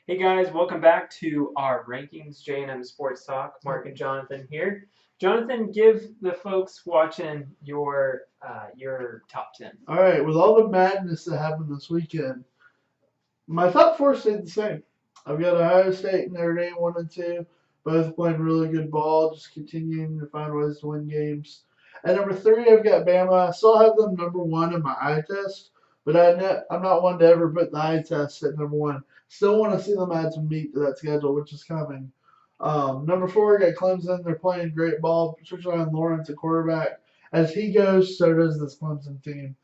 Hey guys, welcome back to our rankings, J&M Sports Talk. Mark and Jonathan here. Jonathan, give the folks watching your top 10. All right, with all the madness that happened this weekend, my top four stayed the same. I've got Ohio State and Notre Dame 1 and 2, both playing really good ball, just continuing to find ways to win games. At number three, I've got Bama. I still have them number one in my eye test, but I'm not one to ever put the eye test at number one. Still want to see them add some meat to that schedule, which is coming. Number four, I got Clemson. They're playing great ball, especially on Lawrence at quarterback. As he goes, so does this Clemson team.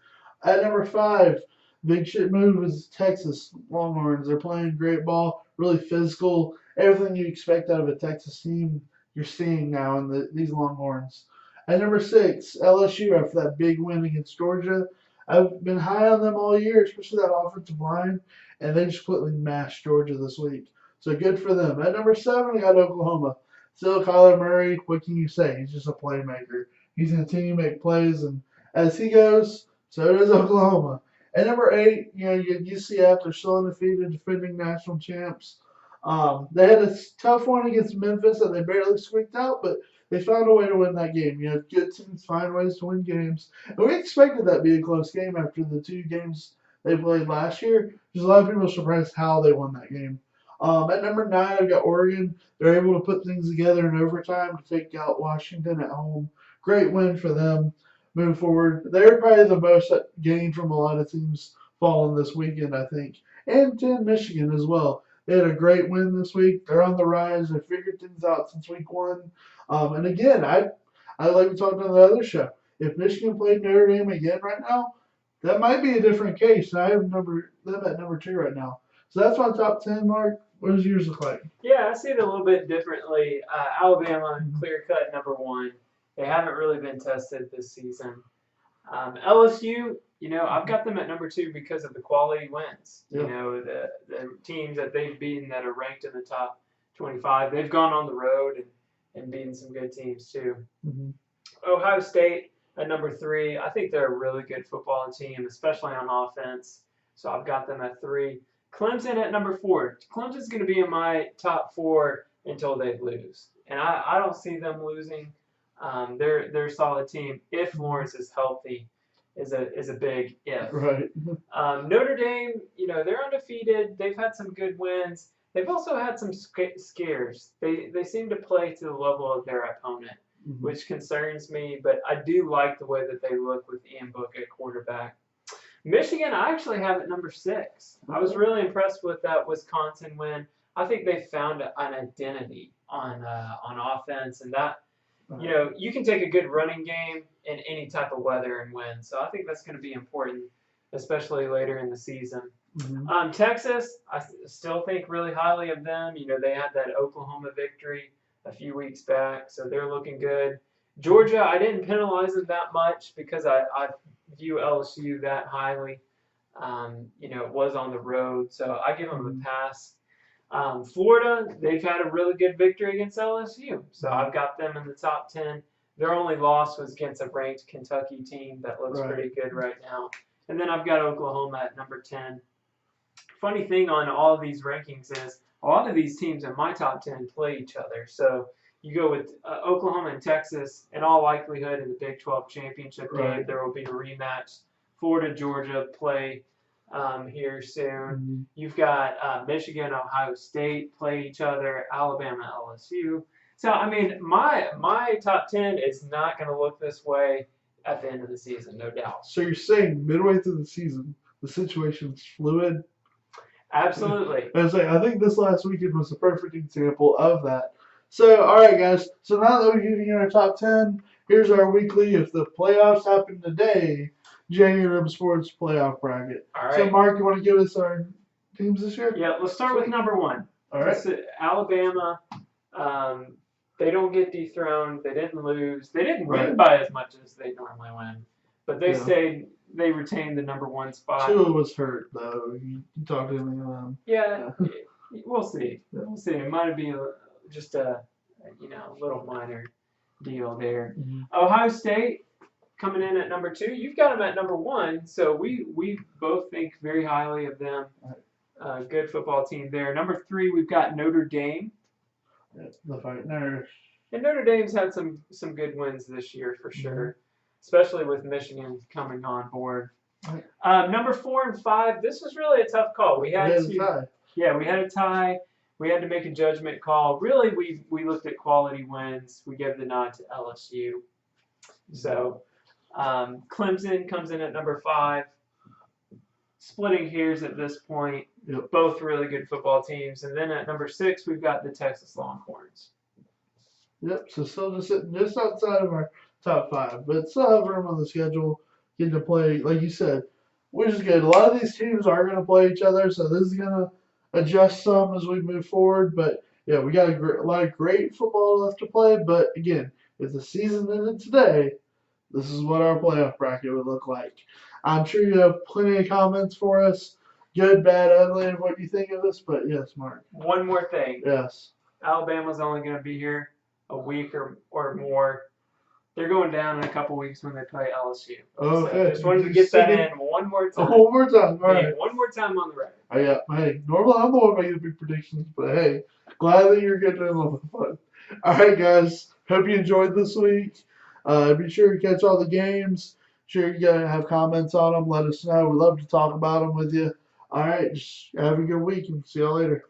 At number five, big shit move is Texas Longhorns. They're playing great ball, really physical. Everything you expect out of a Texas team, you're seeing now in these Longhorns. At number six, LSU after that big win against Georgia. I've been high on them all year, especially that offensive line, and they just completely mashed Georgia this week. So good for them. At number seven, I got Oklahoma. Still Kyler Murray. What can you say? He's just a playmaker. He's going to continue to make plays, and as he goes, so does Oklahoma. At number eight, you UCF. They're still undefeated, defending national champs. They had a tough one against Memphis that they barely squeaked out, but they found a way to win that game. Good teams find ways to win games, and we expected that to be a close game after the two games they played last year. Just a lot of people are surprised how they won that game. At number nine, I've got Oregon. They're able to put things together in overtime to take out Washington at home. Great win for them moving forward. They're probably the most gained from a lot of teams falling this weekend, I think. And 10 Michigan as well. They had a great win this week. They're on the rise. They figured things out since week one. And again, I like we talked on the other show. If Michigan played Notre Dame again right now, that might be a different case. I have them at number two right now. So that's my top 10, Mark. What does yours look like? Yeah, I see it a little bit differently. Alabama, clear cut number one. They haven't really been tested this season. LSU, I've got them at number two because of the quality wins. Yeah. The teams that they've beaten that are ranked in the top 25, they've gone on the road and beaten some good teams too. Mm-hmm. Ohio State at number three, I think they're a really good football team, especially on offense. So I've got them at three. Clemson at number four. Clemson's going to be in my top four until they lose, and I don't see them losing. They're a solid team if Lawrence is healthy. Is a big if. Right. Notre Dame, they're undefeated. They've had some good wins. They've also had some scares. They seem to play to the level of their opponent, which concerns me. But I do like the way that they look with Ian Book at quarterback. Michigan, I actually have at number six. I was really impressed with that Wisconsin win. I think they found an identity on offense, and that you can take a good running game in any type of weather and win. So I think that's going to be important, especially later in the season. Mm-hmm. Texas, I still think really highly of them. They had that Oklahoma victory a few weeks back, so they're looking good. Georgia, I didn't penalize them that much because I view LSU that highly. It was on the road, so I give them a pass. Florida, they've had a really good victory against LSU, so I've got them in the top 10. Their only loss was against a ranked Kentucky team that looks pretty good right now. And then I've got Oklahoma at number 10. Funny thing on all of these rankings is a lot of these teams in my top 10 play each other. So you go with Oklahoma and Texas, in all likelihood in the Big 12 championship game, there will be a rematch. Florida, Georgia play here soon. Mm-hmm. You've got Michigan, Ohio State play each other, Alabama, LSU. So, I mean, my top 10 is not going to look this way at the end of the season, no doubt. So you're saying midway through the season, the situation's fluid? Absolutely. I think this last weekend was a perfect example of that. So, all right, guys. So now that we've given you our top 10, here's our weekly. If the playoffs happen today, J&M Sports playoff bracket. All right. So, Mark, you want to give us our teams this year? Yeah, let's start with number one. All right. Alabama. They don't get dethroned. They didn't lose. They didn't win by as much as they normally win, but they stayed. They retained the number one spot. Tua was hurt though. You talked to him. Yeah, we'll see. We'll see. It might be just a little minor deal there. Mm-hmm. Ohio State coming in at number two. You've got them at number one, so we both think very highly of them. Good football team there. Number 3, we've got Notre Dame. Yeah, the Fighting Irish. And Notre Dame's had some good wins this year for sure, especially with Michigan coming on board. Number 4 and 5, this was really a tough call. We had a tie. Yeah, we had a tie. We had to make a judgment call. Really, we looked at quality wins. We gave the nod to LSU. So Clemson comes in at number 5. Splitting hairs at this point. Yep. Both really good football teams. And then at number 6, we've got the Texas Longhorns. Yep, so still just sitting just outside of our top 5, but still have room on the schedule, getting to play, like you said, which is good. A lot of these teams are going to play each other, so this is going to adjust some as we move forward. But yeah, we got a lot of great football left to play. But again, if the season ended today, this is what our playoff bracket would look like. I'm sure you have plenty of comments for us, good, bad, ugly, and what you think of this. But yes, Mark. One more thing. Yes. Alabama's only going to be here a week or more. They're going down in a couple weeks when they play LSU. Okay. So just wanted to get that in one more time. One more time. All right. One more time on the record. Oh, yeah. Hey, normally I'm the one making the big predictions, but hey, glad that you're getting in a little bit fun. All right, guys. Hope you enjoyed this week. Be sure to catch all the games. Sure you have comments on them. Let us know. We'd love to talk about them with you. All right. Just have a good week and see y'all later.